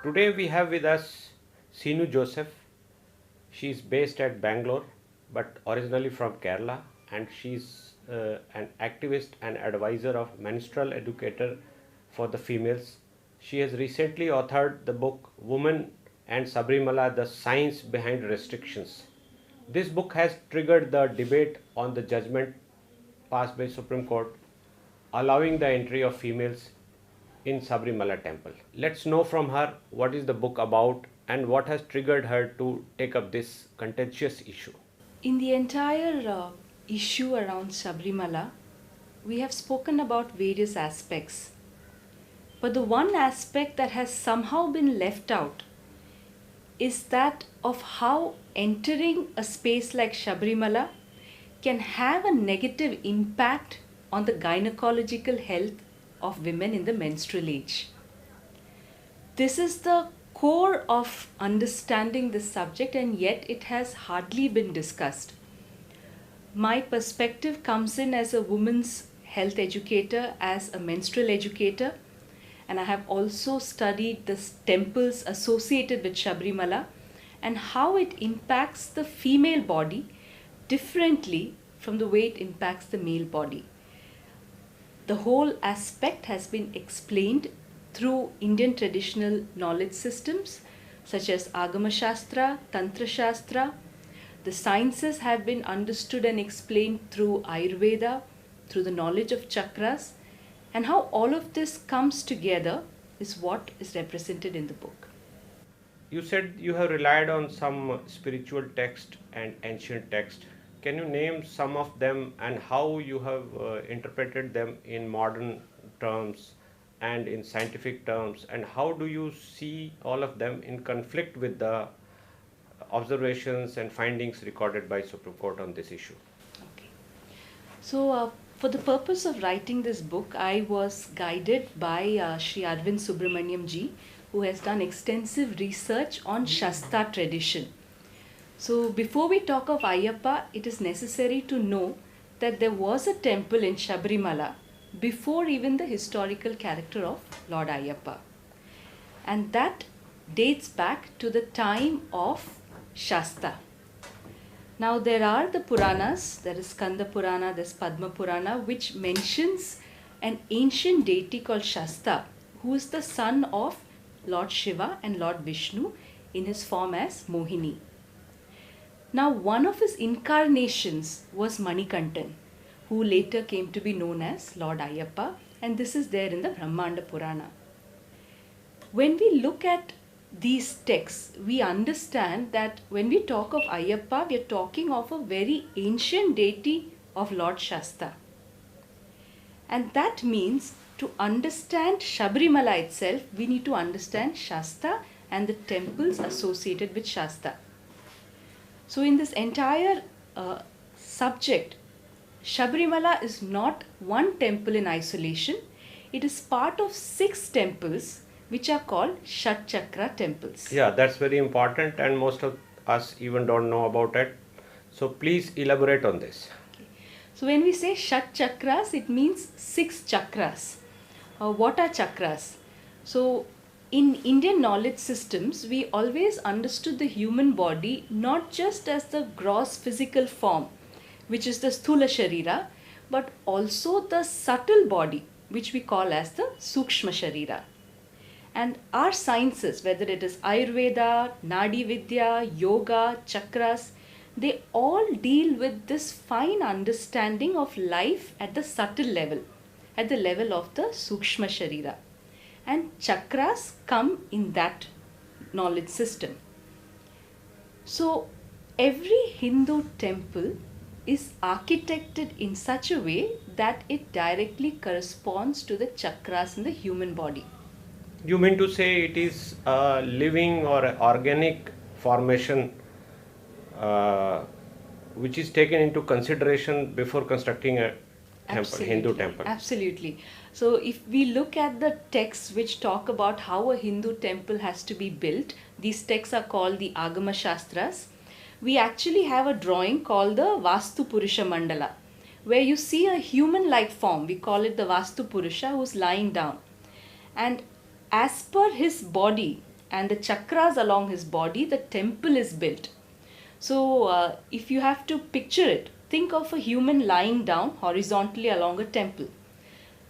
Today we have with us Sinu Joseph. She is based at Bangalore but originally from Kerala, and she's an activist and advisor of menstrual educator for the females. She has recently authored the book Women and Sabrimala: The Science Behind Restrictions. This book has triggered the debate on the judgment passed by Supreme Court allowing the entry of females in Sabrimala temple. Let's know from her what is the book about and what has triggered her to take up this contentious issue. In the entire issue around Sabrimala, we have spoken about various aspects. But the one aspect that has somehow been left out is that of how entering a space like Sabrimala can have a negative impact on the gynecological health of women in the menstrual age. This is the core of understanding this subject, and yet it has hardly been discussed. My perspective comes in as a women's health educator, as a menstrual educator, and I have also studied the temples associated with Sabrimala and how it impacts the female body differently from the way it impacts the male body. The whole aspect has been explained through Indian traditional knowledge systems such as Agama Shastra, Tantra Shastra. The sciences have been understood and explained through Ayurveda, through the knowledge of chakras, and how all of this comes together is what is represented in the book. You said you have relied on some spiritual text and ancient text. Can you name some of them and how you have interpreted them in modern terms and in scientific terms, and how do you see all of them in conflict with the observations and findings recorded by Supreme Court on this issue? Okay. So, for the purpose of writing this book, I was guided by Sri Arvind Subramaniam ji, who has done extensive research on Shasta tradition. So, before we talk of Ayyappa, it is necessary to know that there was a temple in Sabrimala before even the historical character of Lord Ayyappa. And that dates back to the time of Shasta. Now there are the Puranas, there is Skanda Purana, there is Padma Purana, which mentions an ancient deity called Shasta, who is the son of Lord Shiva and Lord Vishnu in his form as Mohini. Now one of his incarnations was Manikantan, who later came to be known as Lord Ayyappa, and this is there in the Brahmanda Purana. When we look at these texts, we understand that when we talk of Ayyappa, we are talking of a very ancient deity of Lord Shasta. And that means to understand Sabrimala itself, we need to understand Shasta and the temples associated with Shasta. So in this entire subject, Sabrimala is not one temple in isolation. It is part of 6 temples which are called Shat Chakra temples. Yeah, that's very important, and most of us even don't know about it. So please elaborate on this. Okay. So when we say Shat Chakras, it means 6 chakras. What are chakras? So in Indian knowledge systems, we always understood the human body not just as the gross physical form, which is the Sthula Sharira, but also the subtle body, which we call as the Sukshma Sharira. And our sciences, whether it is Ayurveda, Nadi Vidya, Yoga, Chakras, they all deal with this fine understanding of life at the subtle level, at the level of the Sukshma Sharira. And chakras come in that knowledge system. So every Hindu temple is architected in such a way that it directly corresponds to the chakras in the human body. You mean to say it is a living or a organic formation which is taken into consideration before constructing a temple, Hindu temple? Absolutely. So if we look at the texts which talk about how a Hindu temple has to be built, these texts are called the Agama Shastras. We actually have a drawing called the Vastu Purusha Mandala, where you see a human-like form. We call it the Vastu Purusha, who's lying down. And as per his body, and the chakras along his body, the temple is built. So, if you have to picture it, think of a human lying down horizontally along a temple.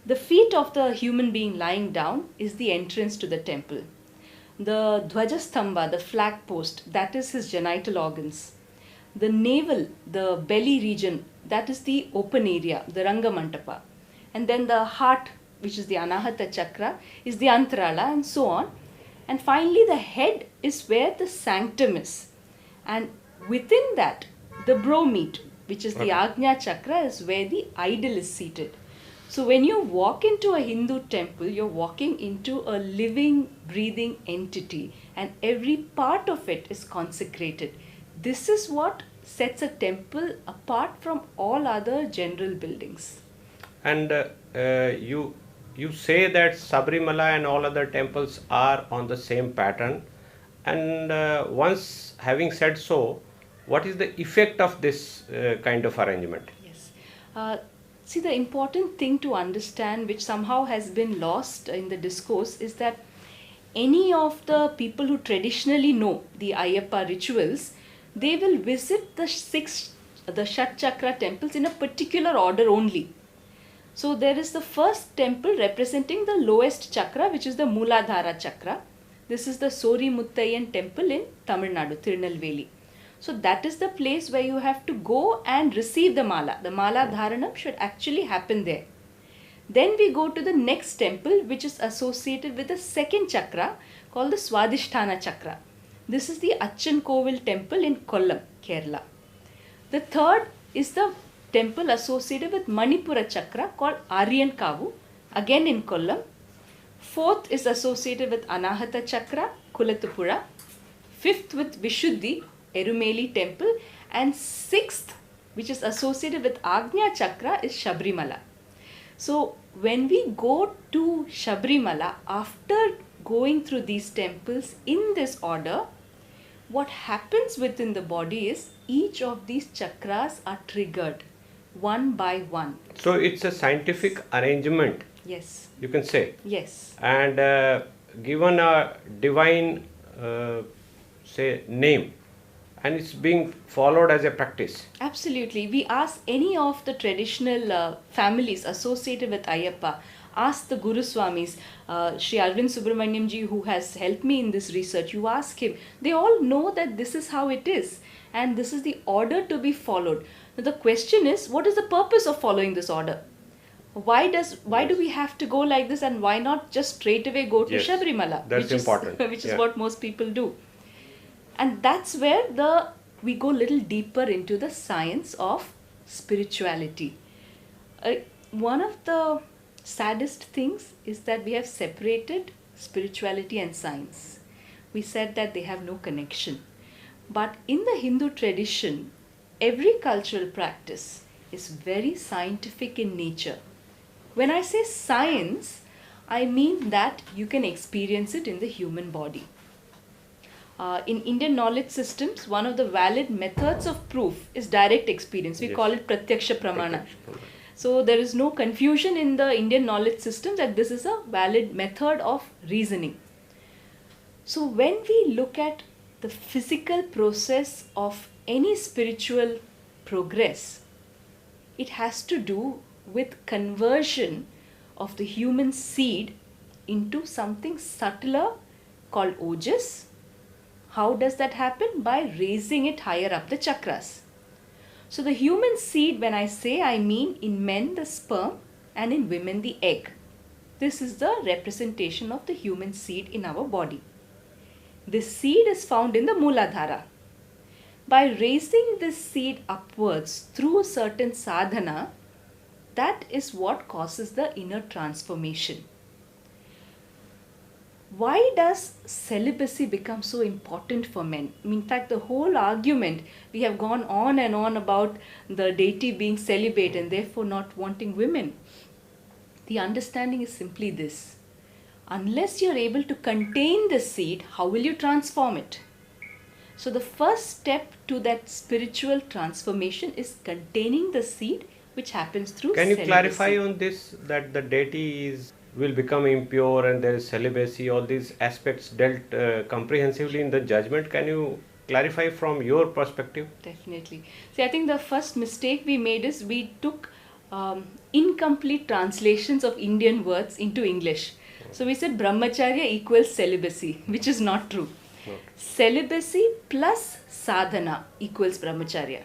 The feet of the human being lying down is the entrance to the temple. The Dvajastambha, the flag post, that is his genital organs. The navel, the belly region, that is the open area, the Rangamantapa. And then the heart, which is the Anahata chakra, is the Antarala, and so on. And finally, the head is where the sanctum is. And within that, the bromeat, which is the Agnya chakra, is where the idol is seated. So when you walk into a Hindu temple, you're walking into a living, breathing entity, and every part of it is consecrated. This is what sets a temple apart from all other general buildings. And you say that Sabrimala and all other temples are on the same pattern. And once having said so, what is the effect of this kind of arrangement? Yes. See, the important thing to understand, which somehow has been lost in the discourse, is that any of the people who traditionally know the Ayyappa rituals, they will visit the Shat Chakra temples in a particular order only. So there is the first temple representing the lowest chakra, which is the Mooladhara chakra. This is the Sori Muttayan temple in Tamil Nadu, Tirunelveli. So that is the place where you have to go and receive the mala. The mala dharanam should actually happen there. Then we go to the next temple, which is associated with the second chakra called the Swadhisthana chakra. This is the Achan Kovil temple in Kollam, Kerala. The third is the temple associated with Manipura chakra called Aryan Kavu, again in Kollam. Fourth is associated with Anahata chakra, Kulathupura. Fifth with Vishuddhi, Erumeli temple, and sixth, which is associated with Agnya chakra, is Shabrimala. So when we go to Shabrimala, after going through these temples in this order, what happens within the body is each of these chakras are triggered one by one. So it's a scientific arrangement, Yes. you can say. Yes. And given a divine, say, name, and it's being followed as a practice. Absolutely. We ask any of the traditional families associated with Ayyappa, ask the Guru Swamis, Sri Arvind Subramaniam ji, who has helped me in this research, you ask him, they all know that this is how it is and this is the order to be followed. Now the question is, what is the purpose of following this order? Why do we have to go like this, and why not just straight away go to Yes, Shabrimala? that's important. Which is Yeah. what most people do. And that's where we go a little deeper into the science of spirituality. One of the saddest things is that we have separated spirituality and science. We said that they have no connection. But in the Hindu tradition, every cultural practice is very scientific in nature. When I say science, I mean that you can experience it in the human body. In Indian knowledge systems, one of the valid methods of proof is direct experience. We Yes. call it Pratyaksha Pramana. So there is no confusion in the Indian knowledge system that this is a valid method of reasoning. So when we look at the physical process of any spiritual progress, it has to do with conversion of the human seed into something subtler called ojas. How does that happen? By raising it higher up the chakras. So the human seed, when I say, I mean in men the sperm and in women the egg. This is the representation of the human seed in our body. This seed is found in the Mooladhara. By raising this seed upwards through a certain sadhana, that is what causes the inner transformation. Why does celibacy become so important for men? In fact, the whole argument, we have gone on and on about the deity being celibate and therefore not wanting women. The understanding is simply this: unless you are able to contain the seed, how will you transform it? So the first step to that spiritual transformation is containing the seed, which happens through Can you celibacy. clarify on this, that the deity is will become impure and there is celibacy, all these aspects dealt comprehensively in the judgment. Can you clarify from your perspective? Definitely. See, I think the first mistake we made is we took incomplete translations of Indian words into English. So we said brahmacharya equals celibacy, which is not true. Okay. Celibacy plus sadhana equals brahmacharya.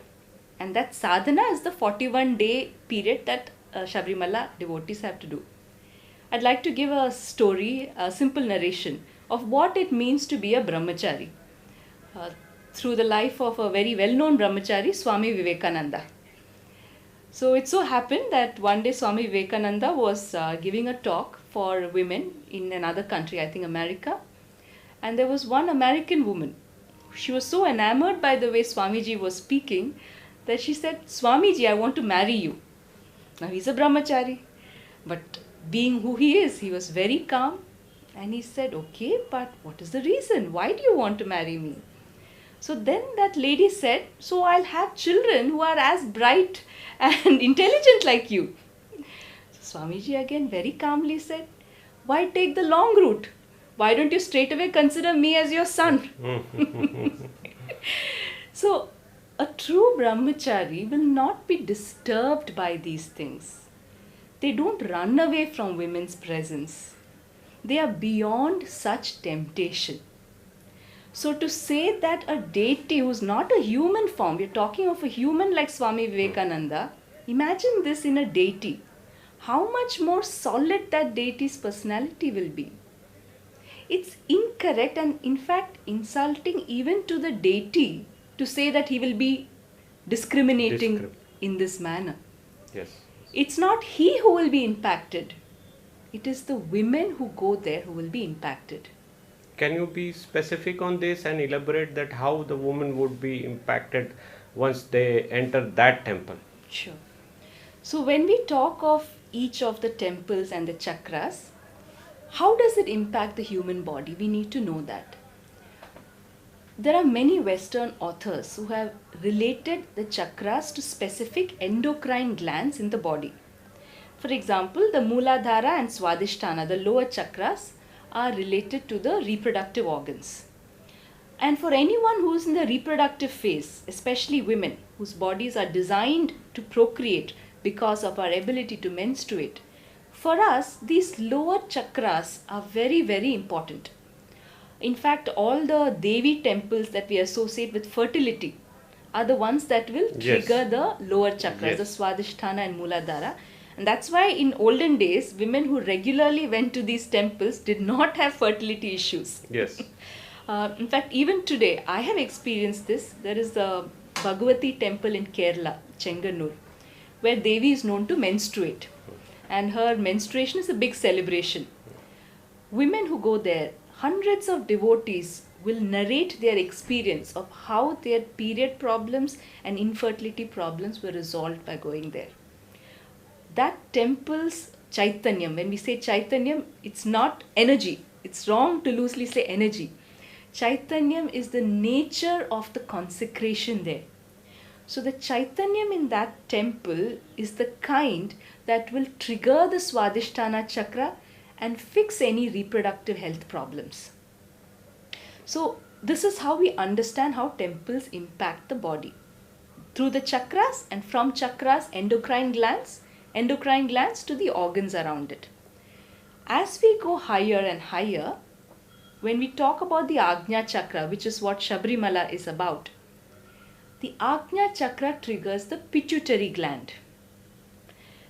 And that sadhana is the 41-day period that Shabrimala devotees have to do. I'd like to give a story, a simple narration of what it means to be a brahmachari through the life of a very well-known brahmachari, Swami Vivekananda. So it so happened that one day Swami Vivekananda was giving a talk for women in another country, I think America. And there was one American woman. She was so enamored by the way Swamiji was speaking that she said, "Swamiji, I want to marry you." Now he's a brahmachari, but being who he is, he was very calm. And he said, "Okay, but what is the reason? Why do you want to marry me?" So then that lady said, "So I'll have children who are as bright and intelligent like you." So Swamiji again very calmly said, "Why take the long route? Why don't you straight away consider me as your son?" So a true brahmachari will not be disturbed by these things. They don't run away from women's presence. They are beyond such temptation. So to say that a deity who's not a human form, we're talking of a human like Swami Vivekananda, imagine this in a deity. How much more solid that deity's personality will be. It's incorrect and in fact insulting even to the deity to say that he will be discriminating in this manner. Yes. It's not he who will be impacted. It is the women who go there who will be impacted. Can you be specific on this and elaborate that how the woman would be impacted once they enter that temple? Sure. So when we talk of each of the temples and the chakras, how does it impact the human body? We need to know that. There are many Western authors who have related the chakras to specific endocrine glands in the body. For example, the Mooladhara and Swadhisthana, the lower chakras, are related to the reproductive organs. And for anyone who is in the reproductive phase, especially women whose bodies are designed to procreate because of our ability to menstruate, for us, these lower chakras are very, very important. In fact, all the Devi temples that we associate with fertility are the ones that will trigger the lower chakras, the Swadhisthana and Mooladhara. And that's why in olden days, women who regularly went to these temples did not have fertility issues. Yes. In fact, even today, I have experienced this. There is the Bhagavati temple in Kerala, Chenganur, where Devi is known to menstruate. And her menstruation is a big celebration. Women who go there, hundreds of devotees will narrate their experience of how their period problems and infertility problems were resolved by going there. That temple's Chaitanyam, when we say Chaitanyam, it's not energy. It's wrong to loosely say energy. Chaitanyam is the nature of the consecration there. So the Chaitanyam in that temple is the kind that will trigger the Swadhisthana chakra and fix any reproductive health problems. So this is how we understand how temples impact the body. Through the chakras, and from chakras, endocrine glands to the organs around it. As we go higher and higher, when we talk about the Ajna chakra, which is what Shabrimala is about, the Ajna chakra triggers the pituitary gland.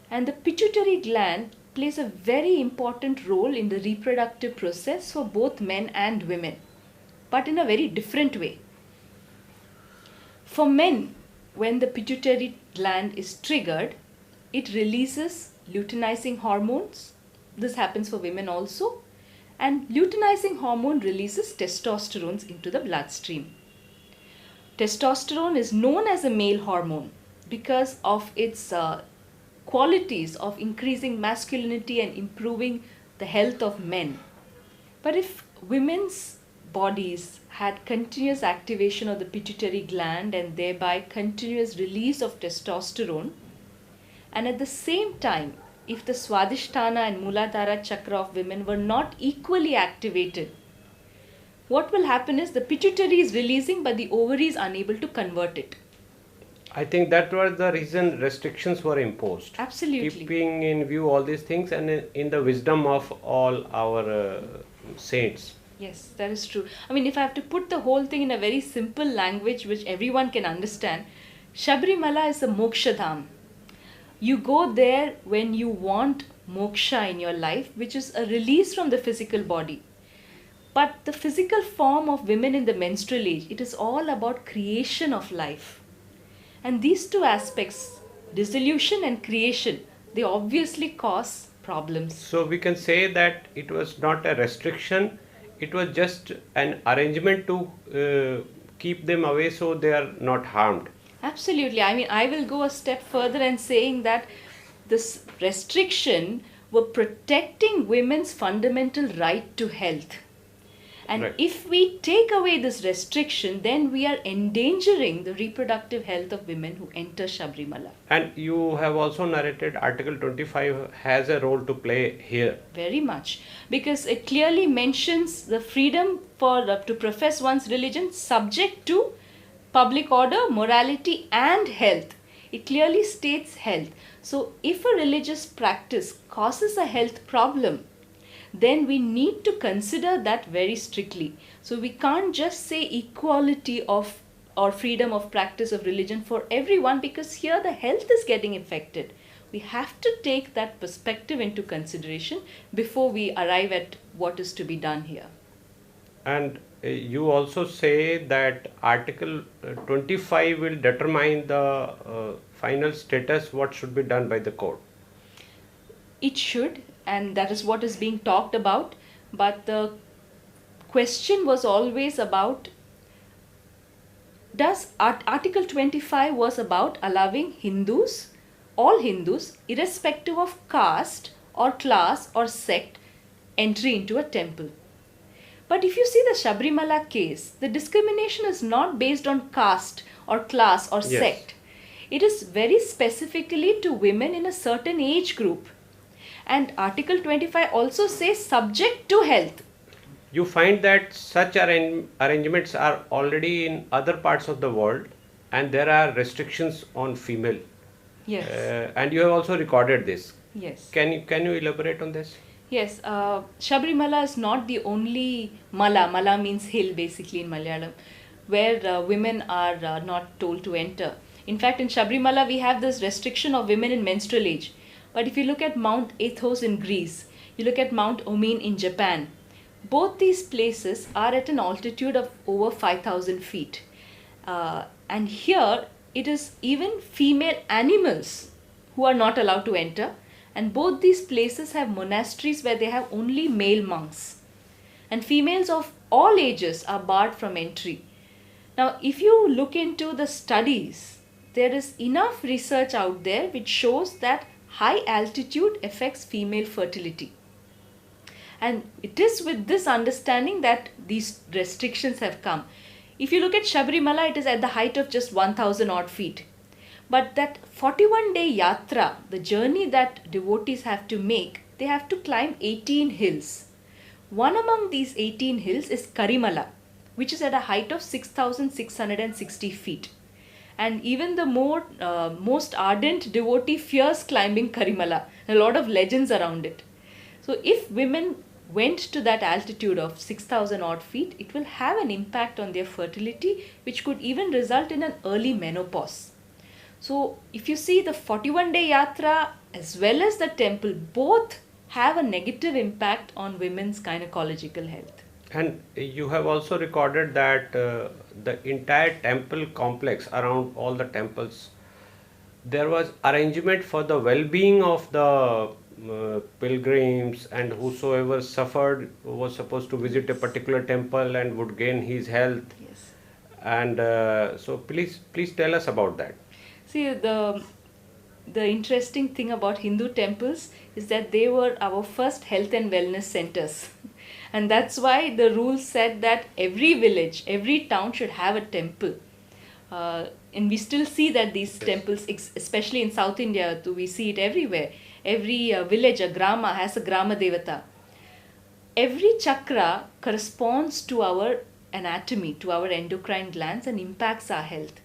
And the pituitary gland plays a very important role in the reproductive process for both men and women, but in a very different way. For men, when the pituitary gland is triggered, it releases luteinizing hormones. This happens for women also. And luteinizing hormone releases testosterone into the bloodstream. Testosterone is known as a male hormone because of its qualities of increasing masculinity and improving the health of men. But if women's bodies had continuous activation of the pituitary gland and thereby continuous release of testosterone, and at the same time if the Swadhisthana and Muladhara chakra of women were not equally activated, what will happen is the pituitary is releasing but the ovary is unable to convert it. I think that was the reason restrictions were imposed. Absolutely. Keeping in view all these things and in the wisdom of all our saints. Yes, that is true. I mean, if I have to put the whole thing in a very simple language which everyone can understand, Shabrimala is a moksha dham. You go there when you want moksha in your life, which is a release from the physical body. But the physical form of women in the menstrual age, it is all about creation of life. And these two aspects, dissolution and creation, they obviously cause problems. So we can say that it was not a restriction, it was just an arrangement to keep them away so they are not harmed. Absolutely. I mean, I will go a step further and saying that this restriction were protecting women's fundamental right to health. And Right. if we take away this restriction, then we are endangering the reproductive health of women who enter Shabrimala. And you have also narrated Article 25 has a role to play here. Very much. Because it clearly mentions the freedom for to profess one's religion subject to public order, morality and health. It clearly states health. So if a religious practice causes a health problem, then we need to consider that very strictly. So we can't just say equality of or freedom of practice of religion for everyone, because here the health is getting affected. We have to take that perspective into consideration before we arrive at what is to be done here. And you also say that Article 25 will determine the final status, what should be done by the court. It should, and that is what is being talked about. But the question was always about, does Article 25 was about allowing Hindus, all Hindus, irrespective of caste or class or sect, entry into a temple. But if you see the Shabrimala case, the discrimination is not based on caste or class or Yes. sect. It is very specifically to women in a certain age group. And Article 25 also says subject to health. You find that such arrangements are already in other parts of the world, and there are restrictions on female. Yes. And you have also recorded this. Yes. Can you elaborate on this? Yes, Shabrimala is not the only mala. Mala means hill basically in Malayalam, where women are not told to enter. In fact, in Shabrimala we have this restriction of women in menstrual age. But if you look at Mount Athos in Greece, you look at Mount Omin in Japan, both these places are at an altitude of over 5,000 feet. And here it is even female animals who are not allowed to enter. And both these places have monasteries where they have only male monks. And females of all ages are barred from entry. Now, if you look into the studies, there is enough research out there which shows that high altitude affects female fertility. And it is with this understanding that these restrictions have come. If you look at Shabrimala, it is at the height of just 1,000 odd feet. But that 41-day yatra, the journey that devotees have to make, they have to climb 18 hills. One among these 18 hills is Karimala, which is at a height of 6,660 feet. And even the most ardent devotee fears climbing Karimala. A lot of legends around it. So if women went to that altitude of 6,000 odd feet, it will have an impact on their fertility, which could even result in an early menopause. So if you see the 41-day yatra as well as the temple, both have a negative impact on women's gynecological health. And you have also recorded that the entire temple complex around all the temples, there was arrangement for the well-being of the pilgrims, and whosoever suffered was supposed to visit a particular temple and would gain his health. Yes. And so please tell us about that. See, the interesting thing about Hindu temples is that they were our first health and wellness centers. And that's why the rule said that every village, every town should have a temple. And we still see that these temples, especially in South India, we see it everywhere. every village, a grama, has a grama devata. Every chakra corresponds to our anatomy, to our endocrine glands, and impacts our health.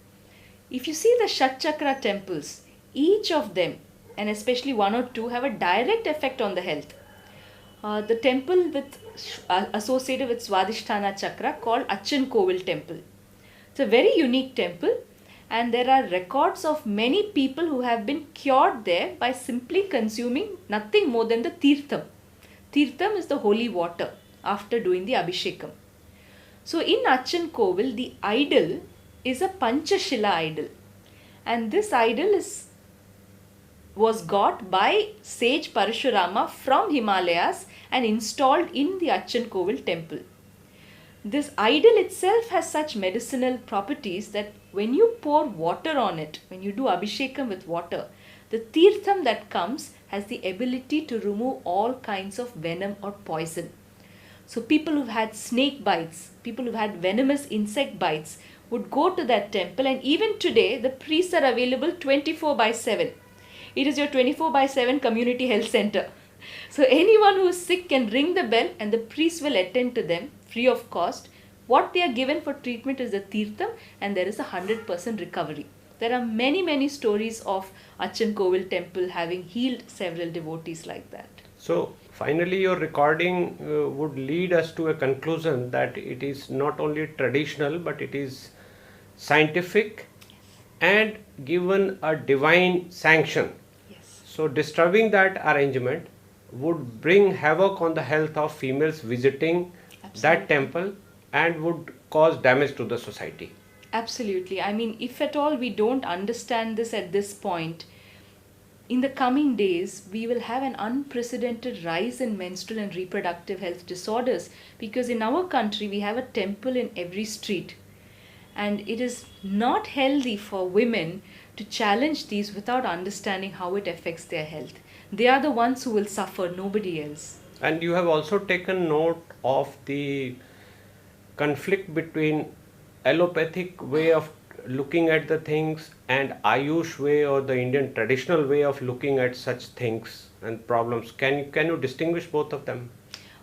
If you see the Shat Chakra temples, each of them, and especially one or two, have a direct effect on the health. The temple associated with Swadhisthana Chakra called Achan Kovil Temple. It's a very unique temple, and there are records of many people who have been cured there by simply consuming nothing more than the Tirtham. Tirtham is the holy water after doing the Abhishekam. So in Achan Kovil, the idol is a Panchashila idol, and this idol was got by sage Parashurama from Himalayas and installed in the Achan Kovil temple. This idol itself has such medicinal properties that when you pour water on it, when you do Abhishekam with water, the Tirtham that comes has the ability to remove all kinds of venom or poison. So people who've had snake bites, people who've had venomous insect bites would go to that temple, and even today the priests are available 24/7. It is your 24/7 community health center. So anyone who is sick can ring the bell and the priest will attend to them free of cost. What they are given for treatment is the Tirtham, and there is a 100% recovery. There are many stories of Achan Kovil temple having healed several devotees like that. So finally, your recording would lead us to a conclusion that it is not only traditional but it is scientific and given a divine sanction. Yes. So disturbing that arrangement would bring havoc on the health of females visiting that temple and would cause damage to the society. Absolutely. I mean, if at all we don't understand this at this point, in the coming days, we will have an unprecedented rise in menstrual and reproductive health disorders, because in our country we have a temple in every street. And it is not healthy for women to challenge these without understanding how it affects their health. They are the ones who will suffer, nobody else. And you have also taken note of the conflict between allopathic way of looking at the things and Ayush way, or the Indian traditional way of looking at such things and problems. Can you distinguish both of them?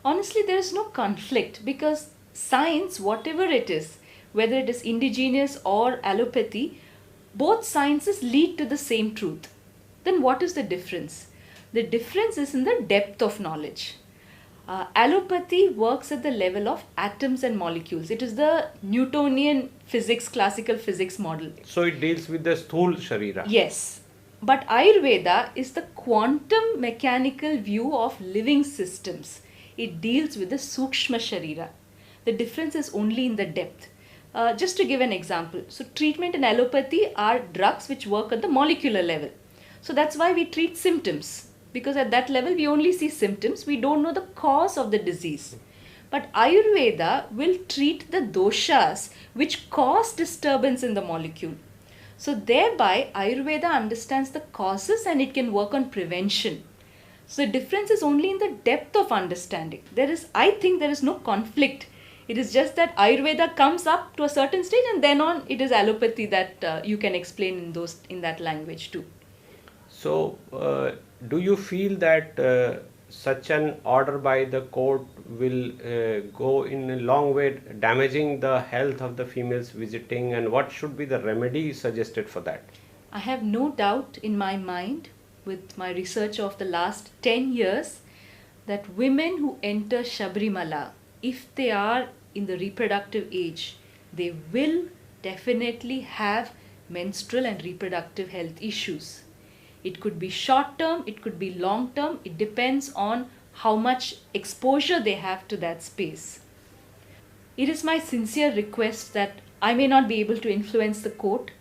Honestly, there is no conflict, because science, whatever it is, whether it is indigenous or allopathy, both sciences lead to the same truth. Then what is the difference? The difference is in the depth of knowledge. Allopathy works at the level of atoms and molecules. It is the Newtonian physics, classical physics model. So it deals with the sthul sharira. Yes. But Ayurveda is the quantum mechanical view of living systems. It deals with the Sukshma Sharira. The difference is only in the depth. Just to give an example, so treatment in allopathy are drugs which work at the molecular level. So that's why we treat symptoms, because at that level we only see symptoms, we don't know the cause of the disease. But Ayurveda will treat the doshas which cause disturbance in the molecule. So thereby Ayurveda understands the causes and it can work on prevention. So the difference is only in the depth of understanding. I think there is no conflict. It is just that Ayurveda comes up to a certain stage, and then on it is allopathy that you can explain in that language too. So do you feel that such an order by the court will go in a long way damaging the health of the females visiting, and what should be the remedy suggested for that? I have no doubt in my mind, with my research of the last 10 years, that women who enter Shabrimala, if they are in the reproductive age, they will definitely have menstrual and reproductive health issues. It could be short term, it could be long term, it depends on how much exposure they have to that space. It is my sincere request that I may not be able to influence the court,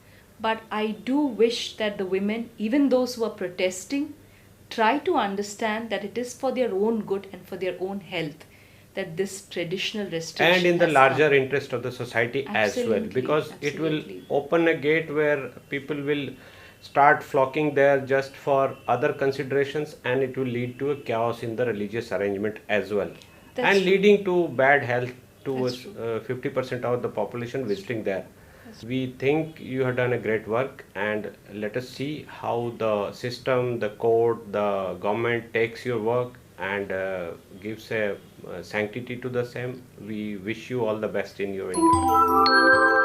but I do wish that the women, even those who are protesting, try to understand that it is for their own good and for their own health that this traditional restriction and in the has larger come. interest of the society as well, Absolutely, because it will absolutely. open a gate where people will start flocking there just for other considerations, and it will lead to a chaos in the religious arrangement as well. That's And true. leading to bad health to That's true. 50% of the population visiting there. We think you have done a great work, and let us see how the system, the court, the government takes your work and gives a sanctity to the same. We wish you all the best in your endeavor.